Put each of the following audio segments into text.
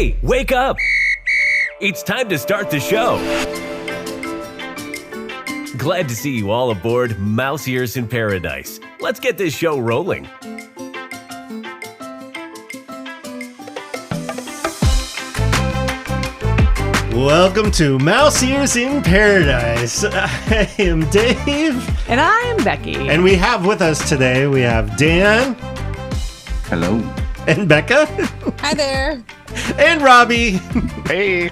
Hey, wake up! It's time to start the show. Glad to see you all aboard Mouse Ears in Paradise. Let's get this show rolling. Welcome to Mouse Ears in Paradise. I am Dave. And I'm Becky. And we have with us today, we have Dan. Hello. And Becca. Hi there. And Robbie. Hey.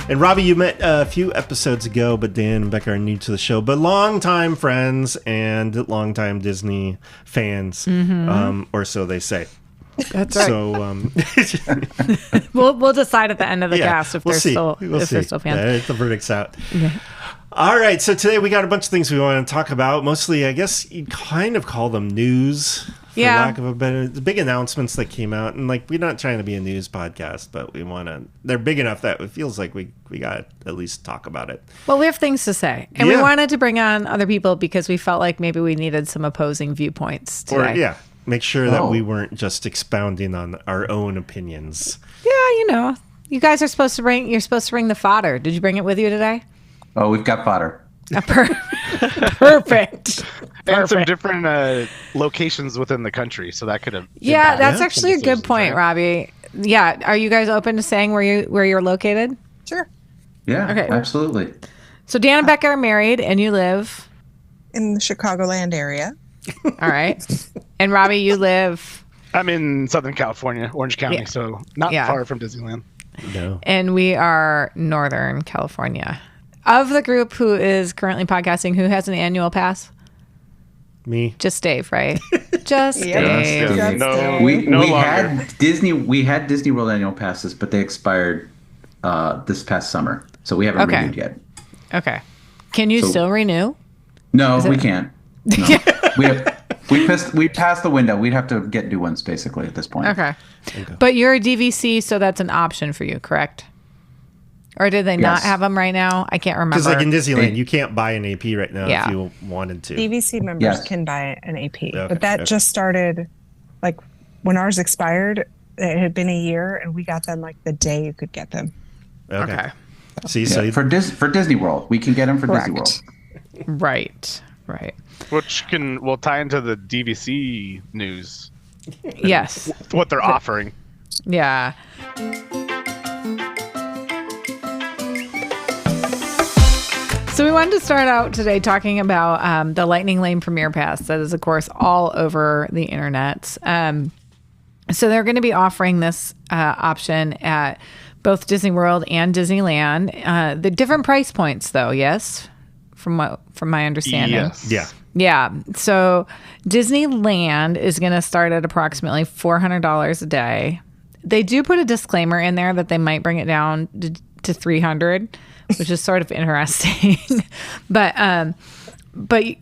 And Robbie, you met a few episodes ago, but Dan and Becca are new to the show, but longtime friends and longtime Disney fans, or so they say. That's right. So we'll decide at the end of the cast if they're still fans. The verdict's out. Yeah. All right, so today we got a bunch of things we want to talk about. Mostly, I guess you'd kind of call them news. For lack of a better, the big announcements that came out, and like we're not trying to be a news podcast, but we want to. They're big enough that it feels like we got to at least talk about it. Well, we have things to say, and we wanted to bring on other people because we felt like maybe we needed some opposing viewpoints today. Make sure that we weren't just expounding on our own opinions. Yeah, you know, you guys are supposed to bring. You're supposed to bring the fodder. Did you bring it with you today? Oh, we've got fodder. Perfect. And some different locations within the country, so that could have. Yeah, that's actually a good point, Robbie. Yeah, are you guys open to saying where you're located? Sure. Yeah, okay. Absolutely. So Dan and Becca are married, and you live in the Chicagoland area. All right. And Robbie, you live. I'm in Southern California, Orange County, so not far from Disneyland. No. And we are Northern California. Of the group who is currently podcasting, who has an annual pass? Me. Just Dave, right? Just Dave. No, we longer. had Disney World annual passes, but they expired this past summer, so we haven't renewed yet. Okay. Can you still renew? No, we can't. No. we passed the window. We'd have to get new ones basically at this point. Okay. But you're a DVC, so that's an option for you, correct? Or did they not have them right now? I can't remember. Because like in Disneyland, you can't buy an AP right now if you wanted to. DVC members can buy an AP, but that just started, like when ours expired, it had been a year, and we got them like the day you could get them. Okay. See, so for Disney World, we can get them for Disney World. Right. Which will tie into the DVC news. Yes. What they're offering. Yeah. So we wanted to start out today talking about the Lightning Lane Premier Pass that is, of course, all over the internet. So they're going to be offering this option at both Disney World and Disneyland. The different price points, though, yes? From my understanding. Yes. Yeah. So Disneyland is going to start at approximately $400 a day. They do put a disclaimer in there that they might bring it down to $300, which is sort of interesting. But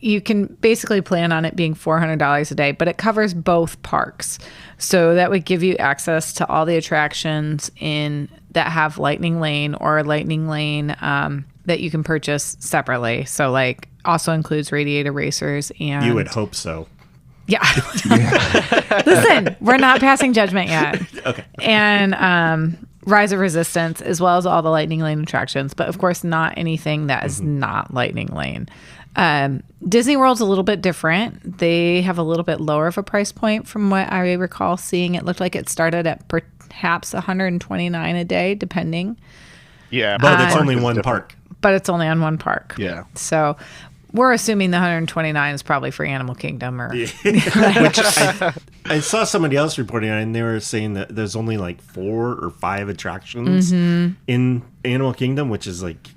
you can basically plan on it being $400 a day, but it covers both parks. So that would give you access to all the attractions that have Lightning Lane or Lightning Lane that you can purchase separately. So like also includes Radiator Racers and... You would hope so. Yeah. Listen, we're not passing judgment yet. Okay. And Rise of Resistance, as well as all the Lightning Lane attractions, but of course not anything that is not Lightning Lane. Disney World's a little bit different. They have a little bit lower of a price point from what I recall seeing. It looked like it started at perhaps $129 a day, depending. Yeah. But it's only one park. But it's only on one park. Yeah. So we're assuming the 129 is probably for Animal Kingdom or... Which I saw somebody else reporting on it, and they were saying that there's only like 4 or 5 attractions in Animal Kingdom, which is like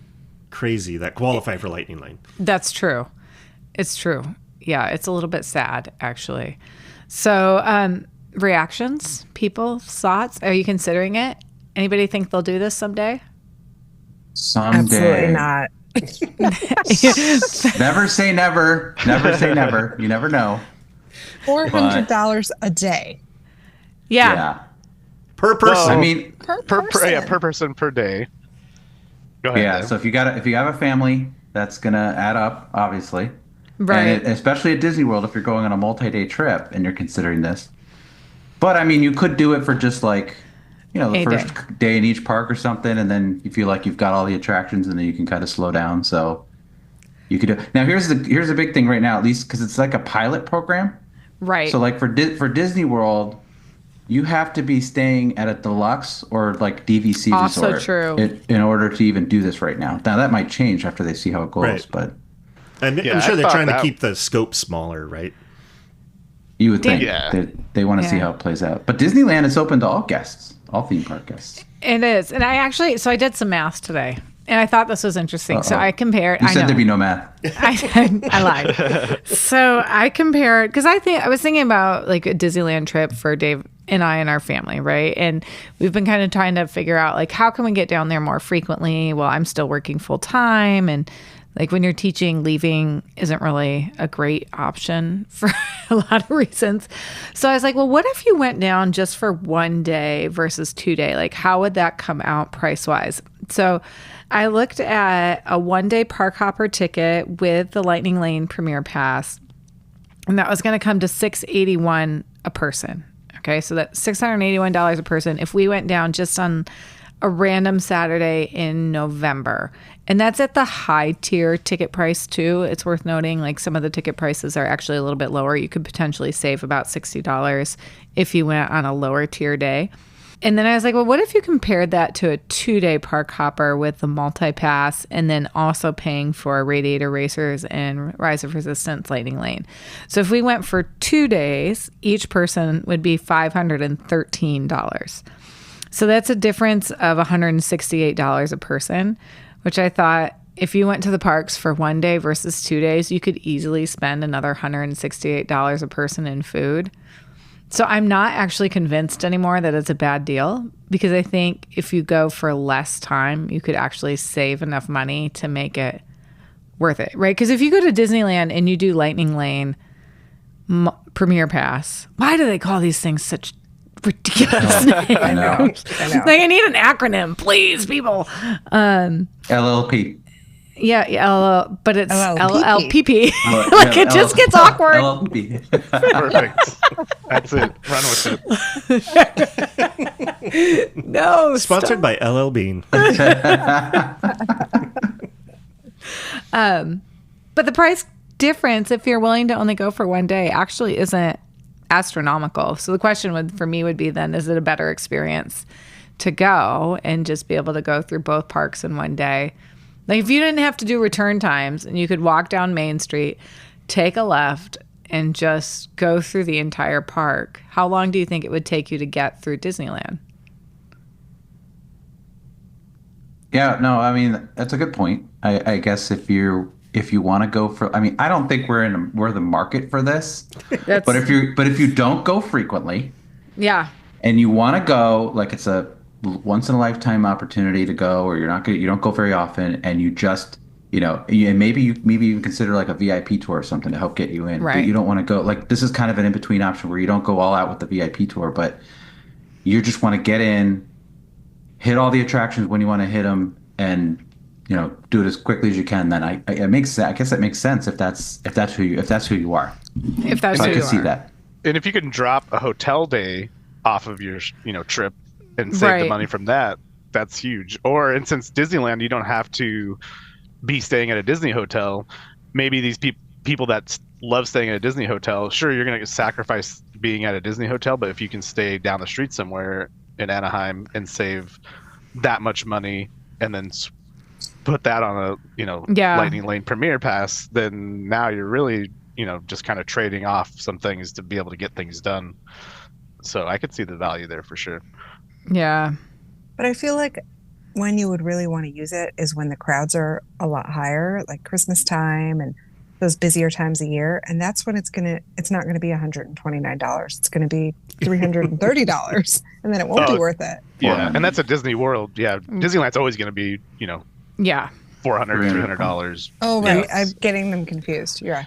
crazy, that qualify for Lightning Lane. That's true. It's true. Yeah, it's a little bit sad, actually. So, reactions, people, thoughts? Are you considering it? Anybody think they'll do this someday? Someday. Absolutely not. Never say never. Never say never. You never know. $400 a day. Yeah. Per person. I mean, Per Per person. person per day. Go ahead. yeah. Dave. So if you have a family, that's gonna add up, obviously. Right. And especially at Disney World, if you're going on a multi-day trip and you're considering this. But I mean, you could do it for just like, the first day in each park or something, and then you feel like you've got all the attractions, and then you can kind of slow down. So you could do. Now here's the big thing right now, at least because it's like a pilot program. Right. So like for Disney World, you have to be staying at a deluxe or like DVC also resort true. in order to even do this right now. Now that might change after they see how it goes, Right. but I'm sure they're trying to keep the scope smaller, right? you would think Yeah. they want to see how it plays out. But Disneyland is open to all guests, all theme park guests. It is. And I did some math today. And I thought this was interesting. So I compared. You said there'd be no math. I lied. So I compared because I was thinking about like a Disneyland trip for Dave and I and our family, right? And we've been kind of trying to figure out like how can we get down there more frequently while I'm still working full time, and like when you're teaching, leaving isn't really a great option for a lot of reasons. So I was like, well, what if you went down just for 1 day versus 2 day? Like how would that come out price wise? So I looked at a 1 day park hopper ticket with the Lightning Lane Premier Pass, and that was going to come to $681 a person. Okay, so that's $681 a person if we went down just on a random Saturday in November. And that's at the high tier ticket price too. It's worth noting like some of the ticket prices are actually a little bit lower. You could potentially save about $60 if you went on a lower tier day. And then I was like, well, what if you compared that to a 2 day park hopper with the multi-pass and then also paying for Radiator Racers and Rise of Resistance Lightning Lane? So if we went for 2 days, each person would be $513. So that's a difference of $168 a person, which I thought if you went to the parks for 1 day versus 2 days, you could easily spend another $168 a person in food. So I'm not actually convinced anymore that it's a bad deal, because I think if you go for less time, you could actually save enough money to make it worth it, right? Because if you go to Disneyland and you do Lightning Lane Premier Pass, why do they call these things such ridiculous names? I know. Like, I need an acronym, please, people. LLP. Yeah, but it's LLPP. LLPP. Like, it just gets awkward. LLP. Perfect. That's it. Run with it. No, Sponsored by LL Bean. But the price difference, if you're willing to only go for 1 day, actually isn't astronomical. So the question for me would be then, is it a better experience to go and just be able to go through both parks in 1 day? Like if you didn't have to do return times and you could walk down Main Street, take a left, and just go through the entire park, how long do you think it would take you to get through Disneyland? Yeah, no, I mean that's a good point. I guess if you want to go for, I mean, I don't think we're the market for this. But if you don't go frequently, yeah, and you want to go, like it's a once in a lifetime opportunity to go, or you don't go very often, and you just and maybe you even consider like a VIP tour or something to help get you in. Right. But you don't want to go, like, this is kind of an in-between option where you don't go all out with the VIP tour, but you just want to get in, hit all the attractions when you want to hit them, and do it as quickly as you can. Then it makes sense. I guess that makes sense if that's who you are. If that's who you I can see are. that. And if you can drop a hotel day off of your trip and save the money from that, that's huge. Or, and since Disneyland, you don't have to be staying at a Disney hotel. Maybe these people that love staying at a Disney hotel, sure, you're going to sacrifice being at a Disney hotel, but if you can stay down the street somewhere in Anaheim and save that much money and then put that on a Lightning Lane Premier Pass, then now you're really just kind of trading off some things to be able to get things done. So I could see the value there for sure. Yeah. But I feel like when you would really want to use it is when the crowds are a lot higher, like Christmas time and those busier times of year. And that's when it's not going to be $129. It's going to be $330. And then it won't be worth it. Yeah. And that's a Disney World. Yeah. Disneyland's always going to be, Yeah. $400, $300. Oh, right. Yeah. I'm getting them confused. You're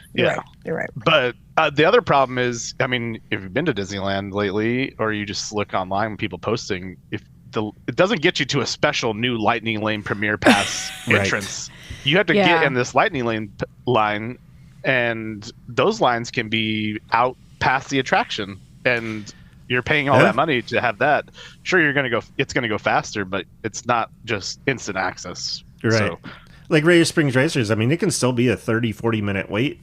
right. But the other problem is, I mean, if you've been to Disneyland lately, or you just look online when people posting, it doesn't get you to a special new Lightning Lane Premier Pass entrance. You have to get in this Lightning Lane line, and those lines can be out past the attraction. And You're paying all that money to have that. Sure, it's going to go faster, but it's not just instant access. Right. So, like Radiator Springs Racers, I mean, it can still be a 30, 40-minute wait,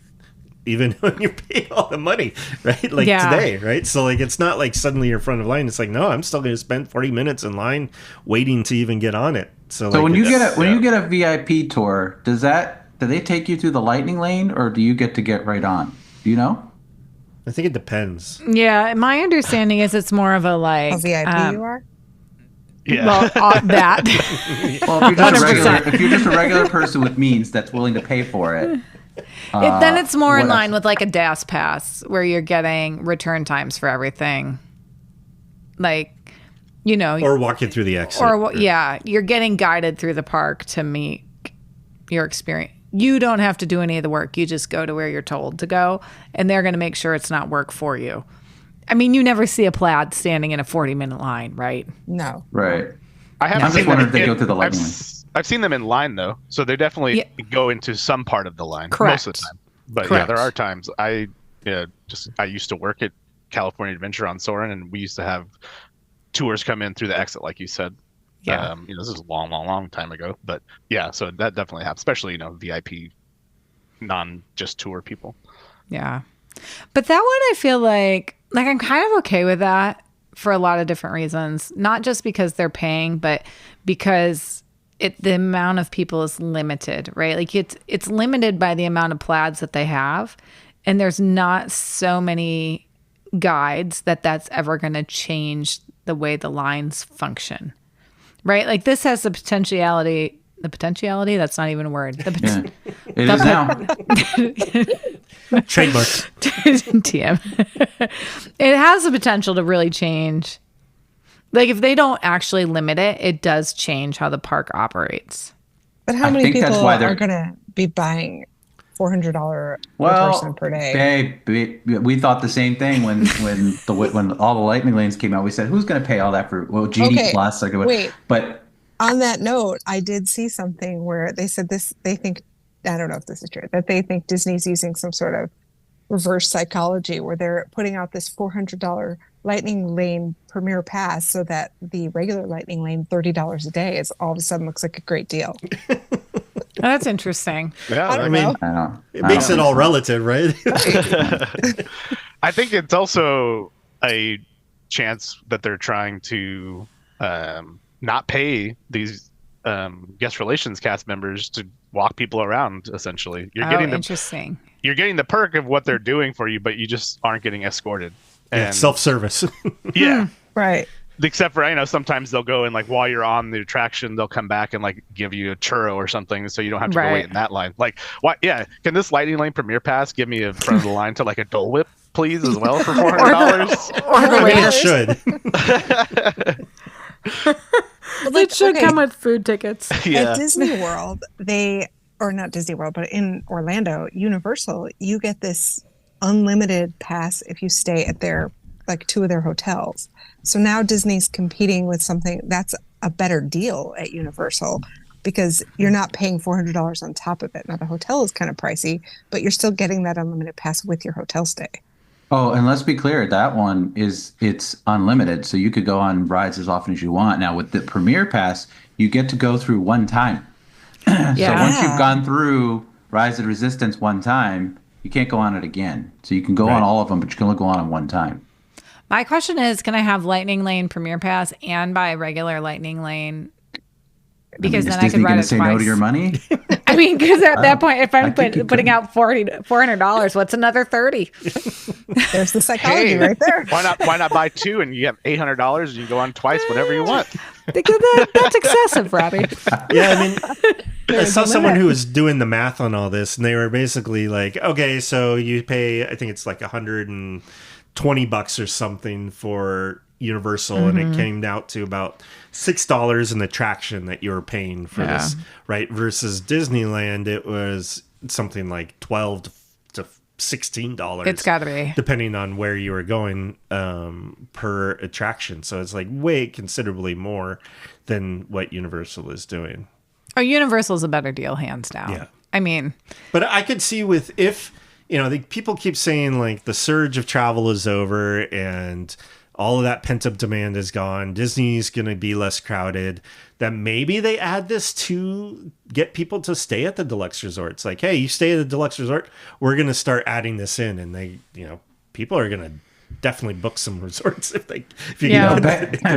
even when you pay all the money, right? Like today, right? So, like, it's not like suddenly you're in front of line. It's like, no, I'm still going to spend 40 minutes in line waiting to even get on it. So like, when you get a VIP tour, do they take you through the lightning lane, or do you get to get right on? Do you know? I think it depends. Yeah, my understanding is it's more of a like a VIP you are. Yeah. Well, that. Well, if you're just a regular person with means that's willing to pay for it. Then it's more in line with like a DAS pass where you're getting return times for everything. Like, or walking through the exit. You're getting guided through the park to meet your experience. You don't have to do any of the work. You just go to where you're told to go, and they're going to make sure it's not work for you. I mean, you never see a plaid standing in a 40-minute line, right? No. Right. I'm just wondering if they go through the lightning lane. I've seen them in line, though, so they definitely go into some part of the line. Correct. Most of the time. But Correct. there are times. I used to work at California Adventure on Soarin', and we used to have tours come in through the exit, like you said. Yeah. This is a long time ago, but yeah, so that definitely happens, especially VIP, non just tour people. Yeah, but that one I feel like I'm kind of okay with that for a lot of different reasons. Not just because they're paying, but because the amount of people is limited, right? Like it's limited by the amount of plaids that they have, and there's not so many guides that's ever going to change the way the lines function. Right? Like this has the potentiality, that's not even a word. It is now. Trademark. TM. It has the potential to really change. Like if they don't actually limit it, it does change how the park operates. But how many people are going to be buying $400 per person per day? Babe, we thought the same thing when all the lightning lanes came out. We said, who's going to pay all that for? Well, GD Plus. Wait, but on that note, I did see something where they said this. They think, I don't know if this is true, that they think Disney's using some sort of reverse psychology where they're putting out this $400 lightning lane premier pass so that the regular lightning lane $30 a day is all of a sudden looks like a great deal. That's interesting. Yeah, I mean, it makes it all relative, right? I think it's also a chance that they're trying to not pay these guest relations cast members to walk people around. Essentially, interesting. You're getting the perk of what they're doing for you, but you just aren't getting escorted. And self-service. Yeah, right. Except for, sometimes they'll go and like while you're on the attraction, they'll come back and like give you a churro or something, so you don't have to go wait in that line. Like, what? Yeah, can this lightning lane premier pass give me a front of the line to like a Dole Whip, please, as well for $400? Or it should. It should come with food tickets. Yeah. At Disney World, or not Disney World, but in Orlando, Universal, you get this unlimited pass if you stay at two of their hotels. So now Disney's competing with something that's a better deal at Universal because you're not paying $400 on top of it. Now the hotel is kind of pricey, but you're still getting that unlimited pass with your hotel stay. Oh, and let's be clear, that one it's unlimited, so you could go on rides as often as you want. Now with the Premier Pass, you get to go through one time. So once you've gone through Rise of the Resistance one time, you can't go on it again. So you can go on all of them, but you can only go on one time. My question is, can I have Lightning Lane Premier Pass and buy a regular Lightning Lane? Because then I could ride it say twice. No to your money? I mean, because at that point, if I'm putting out $400, what's another $30? There's the psychology right there. Why not buy two and you have $800 and you go on twice whenever you want? Because that's excessive, Robbie. Yeah, I mean, I saw someone who was doing the math on all this, and they were basically like, okay, so you pay, I think it's like $120 or something for Universal, and it came out to about $6 an attraction that you were paying for this, right? Versus Disneyland, it was something like $12 to $16. It's got to be, depending on where you were going per attraction. So it's like way considerably more than what Universal is doing. Oh, Universal's a better deal, hands down. Yeah, I mean, but I could see if people keep saying like the surge of travel is over and all of that pent-up demand is gone. Disney's going to be less crowded. That maybe they add this to get people to stay at the deluxe resorts. Like, hey, you stay at the deluxe resort, we're going to start adding this in. And they, people are going to definitely book some resorts if you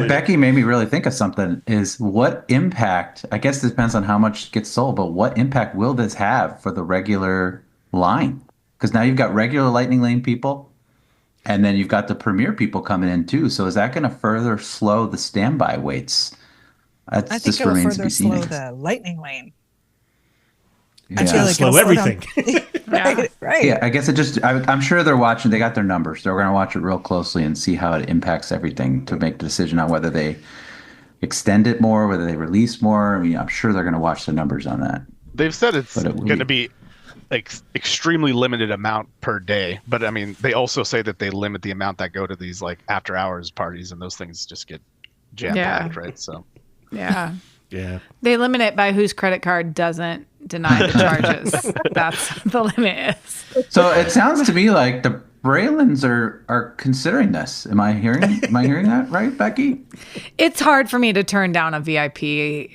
Becky made me really think of something. Is what impact, I guess this depends on how much gets sold, but what impact will this have for the regular line? Because now you've got regular Lightning Lane people, and then you've got the Premier people coming in too. So is that going to further slow the standby waits? I think it'll further slow the Lightning Lane. Yeah. I feel like slow everything. Right. Yeah, I guess I'm sure they're watching. They got their numbers. They're going to watch it real closely and see how it impacts everything to make the decision on whether they extend it more, whether they release more. I mean, I'm sure they're going to watch the numbers on that. They've said it's going to be extremely limited amount per day, but I mean, they also say that they limit the amount that go to these like after hours parties, and those things just get jam packed, right? So. Yeah. Yeah. They limit it by whose credit card doesn't deny the charges. That's the limit is. So it sounds to me like the Braylons are considering this. Am I hearing that right, Becky? It's hard for me to turn down a VIP a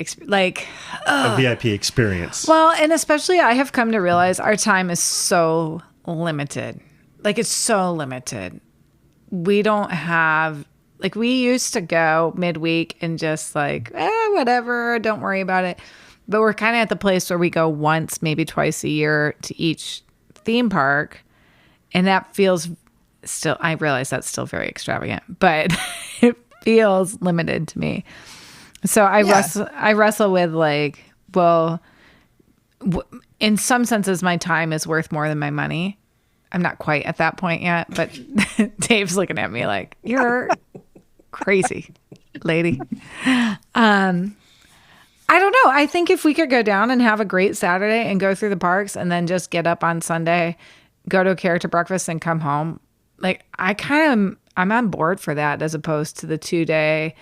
VIP experience. Well, and especially I have come to realize our time is so limited. Like it's so limited. We don't have we used to go midweek and just whatever, don't worry about it. But we're kind of at the place where we go once, maybe twice a year to each theme park. And that feels I realize that's still very extravagant, but it feels limited to me. So I wrestle with in some senses, my time is worth more than my money. I'm not quite at that point yet, but Dave's looking at me like, you're crazy, lady. I don't know. I think if we could go down and have a great Saturday and go through the parks and then just get up on Sunday, go to a character breakfast and come home, I'm on board for that as opposed to the 2-day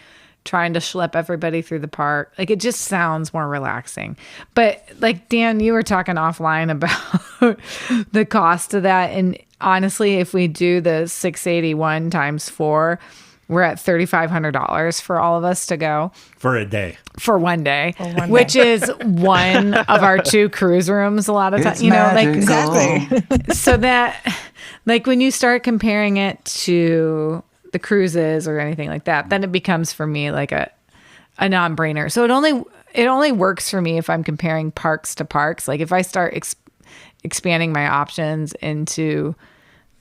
trying to schlep everybody through the park. It just sounds more relaxing. But Dan, you were talking offline about the cost of that. And honestly, if we do the 681 times 4, we're at $3,500 for all of us to go. For a day. For one day. Which is one of our 2 cruise rooms a lot of times. Exactly. So that, when you start comparing it to the cruises or anything like that, then it becomes for me a non-brainer. So it only works for me if I'm comparing parks to parks. If I start expanding my options into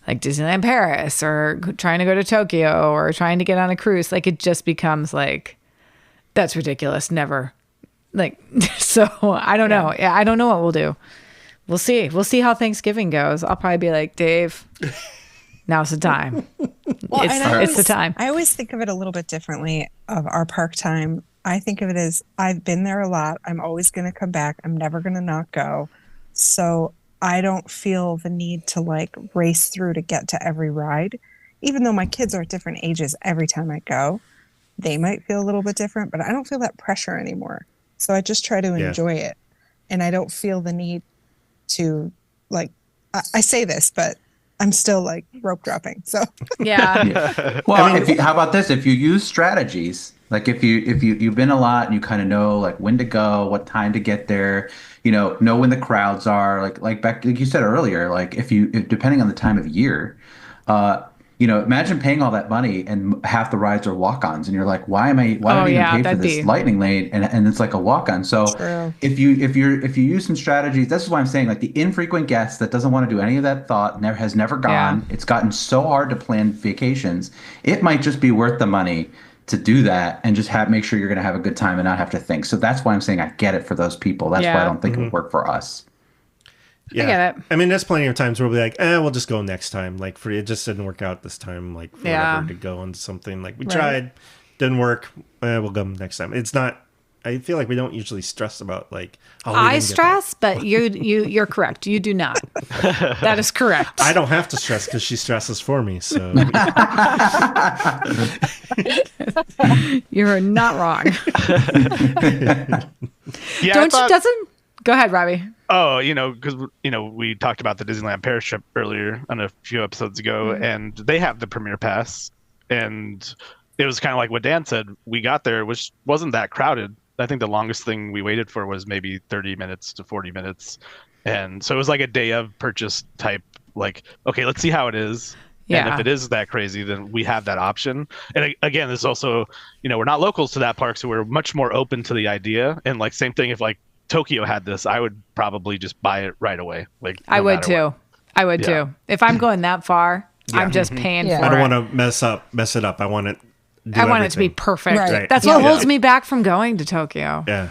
Disneyland Paris or trying to go to Tokyo or trying to get on a cruise, it just becomes that's ridiculous. Never. So I don't know. Yeah, I don't know what we'll do. We'll see. We'll see how Thanksgiving goes. I'll probably be like, Dave, now's the time. Well, it's the time. I always think of it a little bit differently of our park time. I think of it as I've been there a lot. I'm always going to come back. I'm never going to not go. So I don't feel the need to race through to get to every ride, even though my kids are at different ages every time I go. They might feel a little bit different, but I don't feel that pressure anymore. So I just try to enjoy it. And I don't feel the need to I say this, but I'm still rope dropping. So yeah. Well, how about this? If you use strategies, if you've been a lot and you kind of know when to go, what time to get there, know when the crowds are, like you said earlier, if depending on the time of year, imagine paying all that money and half the rides are walk-ons, and you're like, why did I even pay for this Lightning Lane? And it's like a walk-on. So if you use some strategies, this is why I'm saying the infrequent guest that doesn't want to do any of that thought has never gone. Yeah. It's gotten so hard to plan vacations. It might just be worth the money to do that and just make sure you're going to have a good time and not have to think. So that's why I'm saying I get it for those people. That's why I don't think it would work for us. Yeah. I get it. I mean, there's plenty of times where we'll be like, we'll just go next time. It just didn't work out this time. Whatever, to go on something. We tried, didn't work. We'll go next time. It's not. I feel like we don't usually stress about I stress, but you're correct. You do not. That is correct. I don't have to stress because she stresses for me. So you're not wrong. Yeah, doesn't go ahead, Robbie. Oh, because we talked about the Disneyland Paris trip earlier on a few episodes ago, and they have the Premier Pass, And it was kind of like what Dan said. We got there, which wasn't that crowded. I think the longest thing we waited for was maybe 30 minutes to 40 minutes. And so it was like a day of purchase type, like, okay, let's see how it is. Yeah. And if it is that crazy, then we have that option. And again, there's also, we're not locals to that park, so we're much more open to the idea. And like, same thing, if like Tokyo had this, I would probably just buy it right away. Like I would too. I would too. If I'm going that far, I'm just paying for it. I don't want to mess it up. I want it. I want it to be perfect. Right. That's what holds me back from going to Tokyo. Yeah.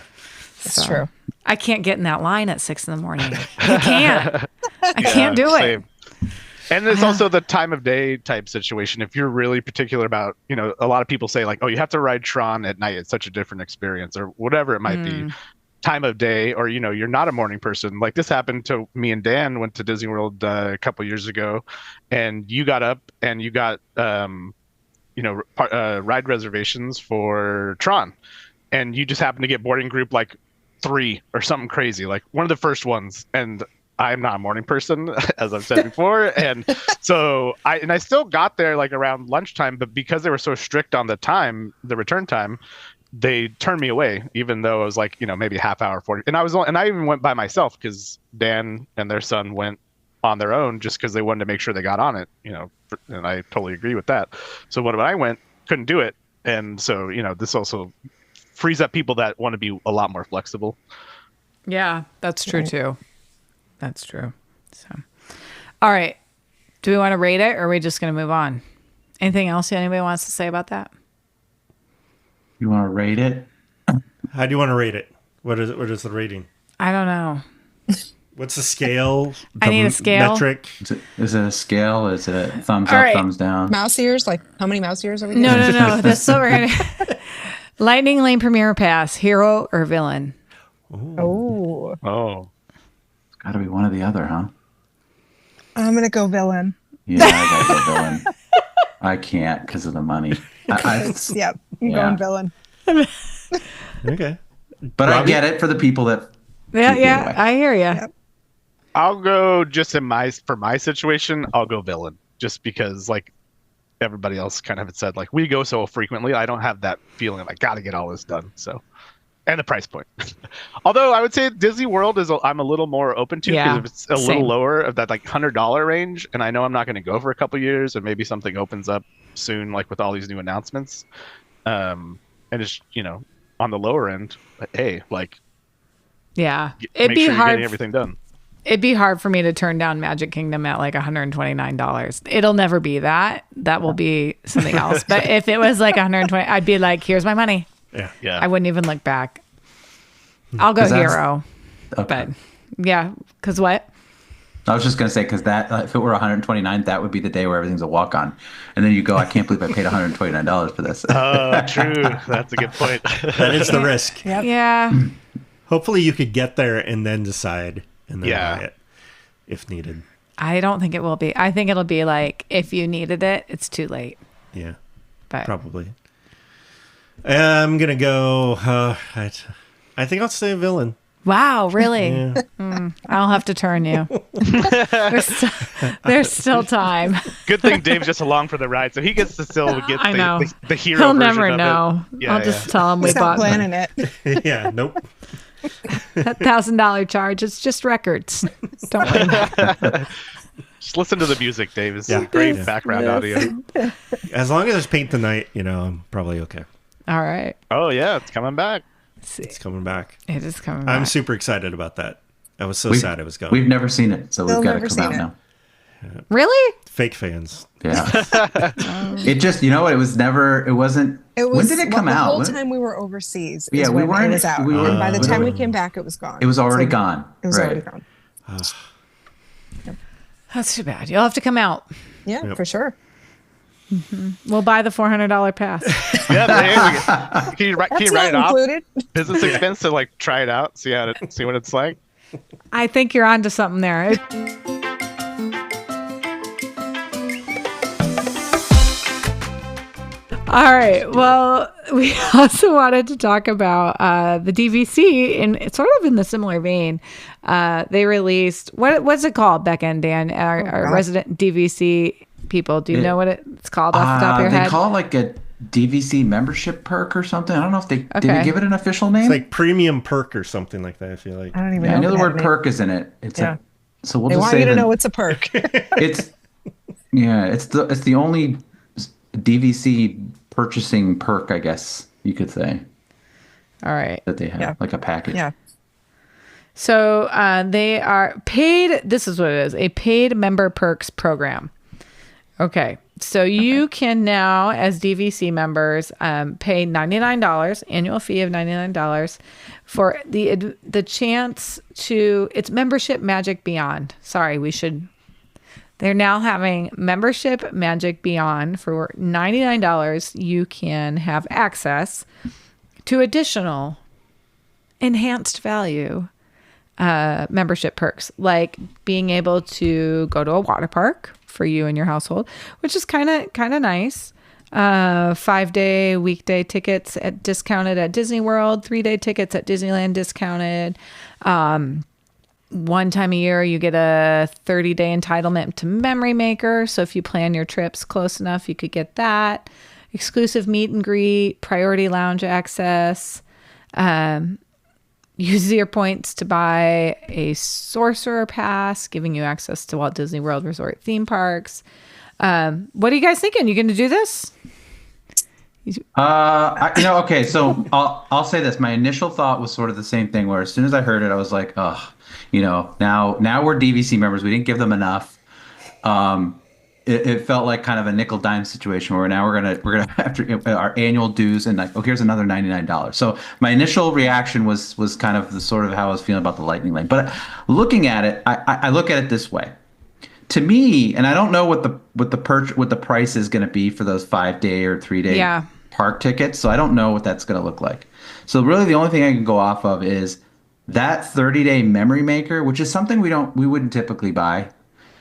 That's true. I can't get in that line at 6 a.m. I can't. I can't do it. And there's also the time of day type situation. If you're really particular about, a lot of people say like, oh, you have to ride Tron at night. It's such a different experience, or whatever it might be. Time of day, or you're not a morning person. Like this happened to me and Dan. Went to Disney World a couple years ago, and you got up and you got ride reservations for Tron, and you just happened to get boarding group like 3 or something crazy, like one of the first ones. And I'm not a morning person, as I've said before, and so I still got there like around lunchtime, but because they were so strict on the return time, they turned me away, even though it was like maybe a half hour, 40. And I even went by myself because Dan and their son went on their own just because they wanted to make sure they got on it, and I totally agree with that. So when I went, couldn't do it. And so, this also frees up people that want to be a lot more flexible. Yeah, that's true too. That's true. So, all right. Do we want to rate it, or are we just going to move on? Anything else anybody wants to say about that? You want to rate it? How do you want to rate it? What is the rating? I don't know. What's the scale? I need a scale. Metric? Is it a scale? Is it a thumbs up, thumbs down? Mouse ears? Like, how many mouse ears are we doing? No. That's so we're gonna Lightning Lane Premiere Pass, hero or villain? Oh. It's got to be one or the other, huh? I'm going to go villain. Yeah, I got to go villain. I can't because of the money. Yep, I'm going villain. Okay. But Robbie? I get it for the people that... Yeah, I hear you. Yep. I'll go just for my situation, I'll go villain. Just because, like, everybody else kind of had said, like, we go so frequently, I don't have that feeling I got to get all this done, so... And the price point. Although I would say Disney World I'm a little more open to because it's a little lower of that like $100 range, and I know I'm not going to go for a couple years, and maybe something opens up soon, like with all these new announcements. And it's on the lower end. But hey, like it'd be hard getting everything done. It'd be hard for me to turn down Magic Kingdom at like $129. It'll never be that. That will be something else. But if it was like $120, I'd be like, here's my money. Yeah. I wouldn't even look back. I'll go hero. Okay. But because what? I was just going to say, because that if it were $129, that would be the day where everything's a walk-on. And then you go, I can't believe I paid $129 for this. Oh, true. That's a good point. That is the risk. Yep. Yeah. Hopefully you could get there and then decide and then buy it if needed. I don't think it will be. I think it'll be like, if you needed it, it's too late. Yeah. But probably. I'm going to go, I think I'll stay a villain. Wow, really? Yeah. I'll have to turn you. There's still time. Good thing Dave's just along for the ride, so he gets to still get the hero He'll version never of know. It. I'll just tell him we bought planning it. Yeah, nope. That $1,000 charge. It's just records. Don't worry. Just listen to the music, Dave. It's great background audio. As long as there's paint tonight, I'm probably okay. All right. Oh, yeah, it's coming back. It's coming back. It is coming back. I'm super excited about that. I was so sad it was gone. We've never seen it, so we've got to come out now. Really? Fake fans. Yeah. It just, it wasn't. When did it come out? The whole time we were overseas. Yeah, we weren't. It was out. And by the time we came back, it was gone. It was already gone. It was already gone. That's too bad. You'll have to come out. Yeah, for sure. Mm-hmm. We'll buy the $400 pass. Yeah, can you write it off? Included. Business expense to like try it out, see what it's like. I think you're onto something there. All right. Well, we also wanted to talk about the DVC, and it's sort of in the similar vein. They released what's it called, Becca and Dan? Our resident DVC people. Do you know what it's called off the top of your head? They call it like a DVC membership perk or something. I don't know if they did they give it an official name. It's like premium perk or something like that. I feel like I don't even know. I know the word perk is in it. It's so we'll they just want say you to know it's a perk. it's the only DVC purchasing perk, I guess you could say. All right. That they have like a package. Yeah. So they are paid. This is what it is: a paid member perks program. Okay. So you can now, as DVC members, pay $99, annual fee of $99 for the chance to. It's Membership Magic Beyond. Sorry, they're now having Membership Magic Beyond for $99. You can have access to additional enhanced value membership perks, like being able to go to a water park for you and your household, which is kind of nice. 5-day weekday tickets discounted at Disney World, 3-day tickets at Disneyland discounted. One time a year, you get a 30-day entitlement to Memory Maker. So if you plan your trips close enough, you could get that. Exclusive meet and greet, priority lounge access. Use your points to buy a Sorcerer Pass, giving you access to Walt Disney World Resort theme parks. What are you guys thinking? You going to do this? Okay. So I'll say this. My initial thought was sort of the same thing, where as soon as I heard it, I was like, oh, now we're DVC members. We didn't give them enough. It felt like kind of a nickel dime situation where now we're gonna have to our annual dues and like, oh, here's another $99. So my initial reaction was kind of the sort of how I was feeling about the Lightning Lane. But looking at it, I look at it this way. To me, and I don't know what the price is going to be for those 5-day or 3-day park tickets, so I don't know what that's going to look like. So really, the only thing I can go off of is that 30-day Memory Maker, which is something we wouldn't typically buy.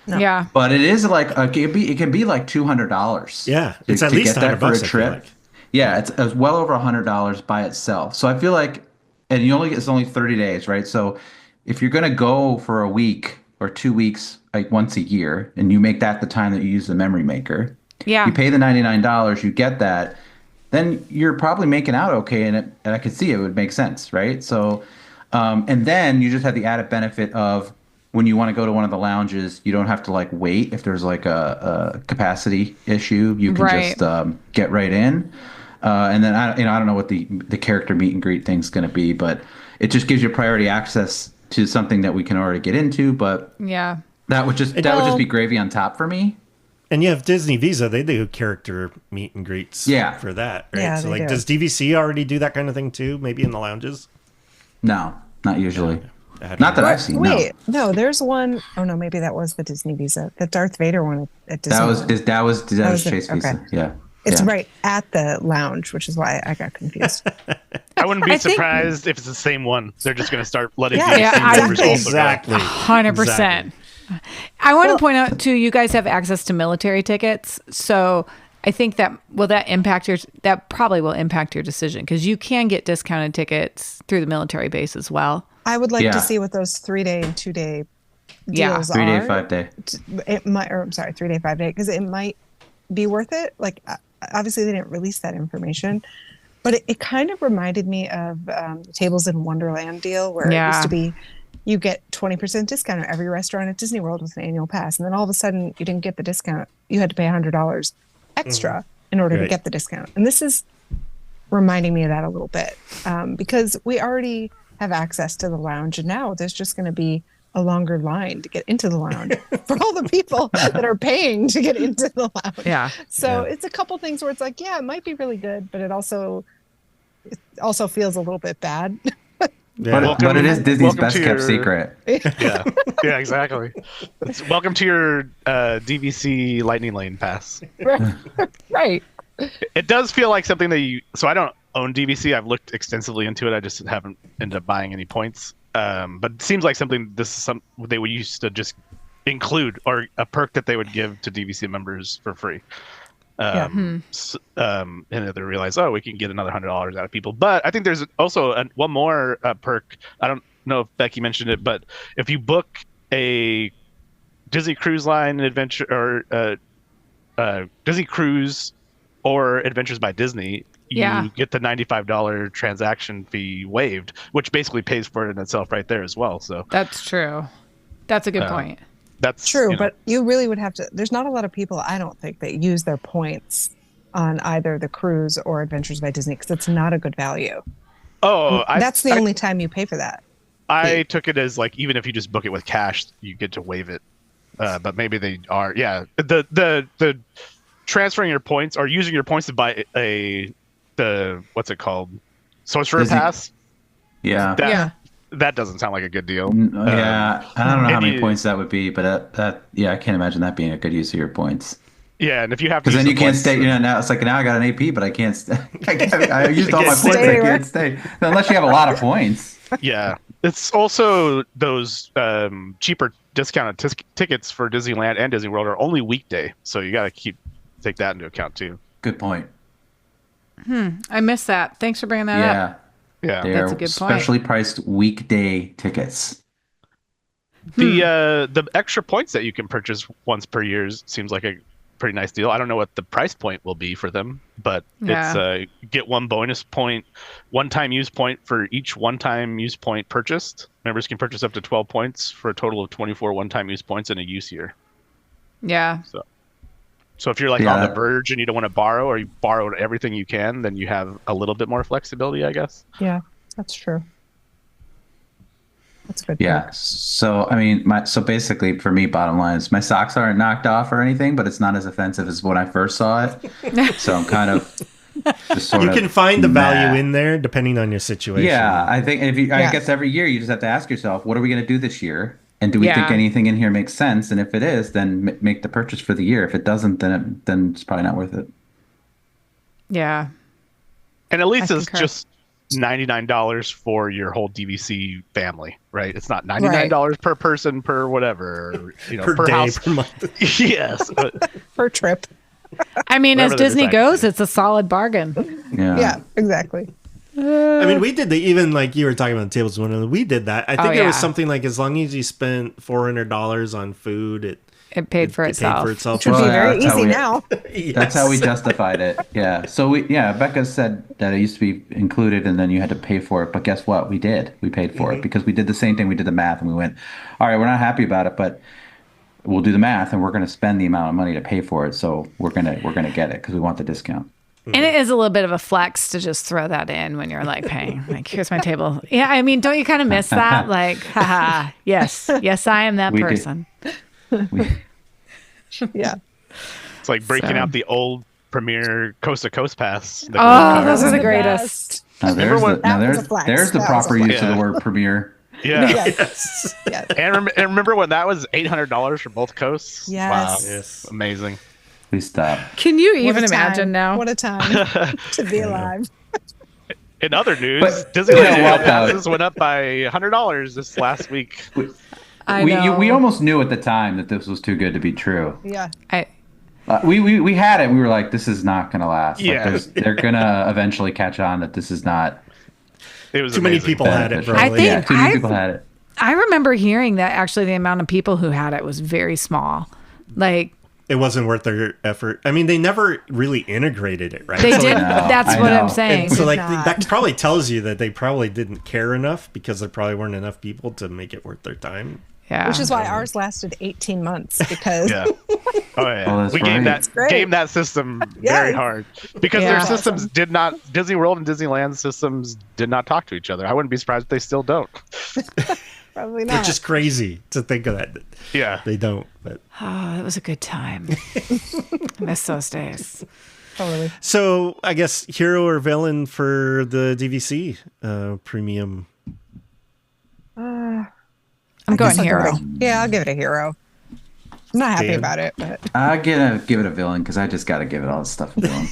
No. Yeah, but it is like it can be like $200. Yeah, it's at least $100 for a trip. Like. Yeah, it's well over $100 by itself. So I feel like, and it's only 30 days, right? So if you're gonna go for a week or 2 weeks, like once a year, and you make that the time that you use the Memory Maker, you pay the $99, you get that, then you're probably making out okay, and I could see it would make sense, right? So, and then you just have the added benefit of, when you want to go to one of the lounges, you don't have to like wait if there's like a capacity issue. You can just get right in, and then I don't know what the character meet and greet thing's going to be, but it just gives you priority access to something that we can already get into. But that would just be gravy on top for me. And you have Disney Visa; they do character meet and greets for that, right? Yeah, so like, does DVC already do that kind of thing too? Maybe in the lounges? No, not usually. Not that I've seen. Wait, no, there's one. Oh no, maybe that was the Disney Visa, the Darth Vader one at Disney. That was Chase Visa. Okay. Yeah, it's right at the lounge, which is why I got confused. I wouldn't be surprised if it's the same one. They're just going to start letting exactly 100%. I want to point out too, you guys have access to military tickets, so I think that probably will impact your decision, because you can get discounted tickets through the military base as well. I would like to see what those 3-day and 2-day deals are. 3-day, 5-day. It might, or I'm sorry, 3-day, 5-day, because it might be worth it. Like, obviously they didn't release that information, but it kind of reminded me of the Tables in Wonderland deal, where it used to be you get 20% discount at every restaurant at Disney World with an annual pass, and then all of a sudden you didn't get the discount. You had to pay $100 extra in order to get the discount. And this is reminding me of that a little bit, because we already have access to the lounge, and now there's just going to be a longer line to get into the lounge for all the people that are paying to get into the lounge. Yeah. So it's a couple things where it's like, it might be really good, but it also feels a little bit bad. But it is Disney's best kept secret. Yeah, exactly. Welcome to your DVC Lightning Lane pass. Right. It does feel like something that so I don't own DVC. I've looked extensively into it. I just haven't ended up buying any points. But it seems like something they would used to just include, or a perk that they would give to DVC members for free. And then they realize, we can get another $100 out of people. But I think there's also one more perk. I don't know if Becky mentioned it, but if you book a Disney Cruise Line adventure or Disney Cruise or Adventures by Disney, you get the $95 transaction fee waived, which basically pays for it in itself right there as well. So that's true. That's a good point. That's true, but you really would have to. There's not a lot of people, I don't think, that use their points on either the cruise or Adventures by Disney because it's not a good value. Oh, that's the only time you pay for that. I took it as like even if you just book it with cash, you get to waive it. But maybe they are. Yeah, the transferring your points or using your points to buy the what's it called? Sorcerer Pass. Yeah. That doesn't sound like a good deal. Yeah, I don't know how many points that would be, but I can't imagine that being a good use of your points. Yeah, and if you have to, because then you can't stay. Now it's like now I got an AP, but I can't stay. I used all my points. I can't stay unless you have a lot of points. Yeah, it's also those cheaper discounted tickets for Disneyland and Disney World are only weekday, so you got to take that into account too. Good point. I missed that. Thanks for bringing that up. Yeah, that's a good point. Specially priced weekday tickets. The extra points that you can purchase once per year seems like a pretty nice deal. I don't know what the price point will be for them, but it's get one bonus point, one-time use point for each one-time use point purchased. Members can purchase up to 12 points for a total of 24 one-time use points in a use year. Yeah. So if you're like on the verge and you don't want to borrow or you borrowed everything you can, then you have a little bit more flexibility, I guess. Yeah, that's true. That's a good. Yeah. Pick. So I mean, so basically for me, bottom line is my socks aren't knocked off or anything, but it's not as offensive as when I first saw it. So I'm kind of just sort of. You can find the value in there depending on your situation. Yeah, I think I guess every year you just have to ask yourself, what are we going to do this year? And do we think anything in here makes sense? And if it is, then make the purchase for the year. If it doesn't, then it's probably not worth it. Yeah. And at least it's just $99 for your whole DVC family, right? It's not $99 per person per whatever, or, per day, house. per month. Yes. Per trip. I mean, as Disney goes, it's a solid bargain. Yeah, exactly. I mean, we did even like you were talking about the tables when we did that. I think it was something like as long as you spent $400 on food, it paid for itself. Which would be very easy now. Yes. That's how we justified it. Yeah. So Becca said that it used to be included and then you had to pay for it. But guess what? We did. We paid for it because we did the same thing. We did the math and we went, all right, we're not happy about it, but we'll do the math and we're going to spend the amount of money to pay for it. So we're going to get it because we want the discount. And it is a little bit of a flex to just throw that in when you're like paying. Like, here's my table. Yeah, I mean, don't you kind of miss that? Like, haha, yes, I am that person. Yeah. It's like breaking out the old Premier Coast to Coast Pass. Oh, those are the greatest. Now there's the proper use of the word Premier. Yeah. Yes. And remember when that was $800 for both coasts? Yes. Wow. Yes. Amazing. Please stop. Can you even imagine now? What a time to be alive. In other news, Disneyland passes went up by $100 this last week. I know. We almost knew at the time that this was too good to be true. Yeah. We had it. And we were like, this is not going to last. Yeah. Like, they're going to eventually catch on that this is not. It was too many people had it. Probably. Too many people had it. I remember hearing that actually the amount of people who had it was very small. Like, it wasn't worth their effort. I mean, they never really integrated it, right? They did. That's what I'm saying. And so, that probably tells you that they probably didn't care enough because there probably weren't enough people to make it worth their time. Yeah. Which is why ours lasted 18 months because. Yeah. Oh yeah. We game that system very hard because their systems did not. Disney World and Disneyland systems did not talk to each other. I wouldn't be surprised if they still don't. Probably not. Which is crazy to think of that. Yeah. They don't. But it was a good time. I miss those days. Totally. So I guess hero or villain for the DVC premium? I'm going hero. I'll give it a hero. I'm not happy about it, but I'll give it a villain because I just got to give it all the stuff a villain.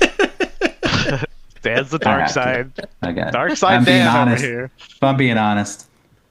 Dan's the dark side. I got dark side Dan over here. If I'm being honest.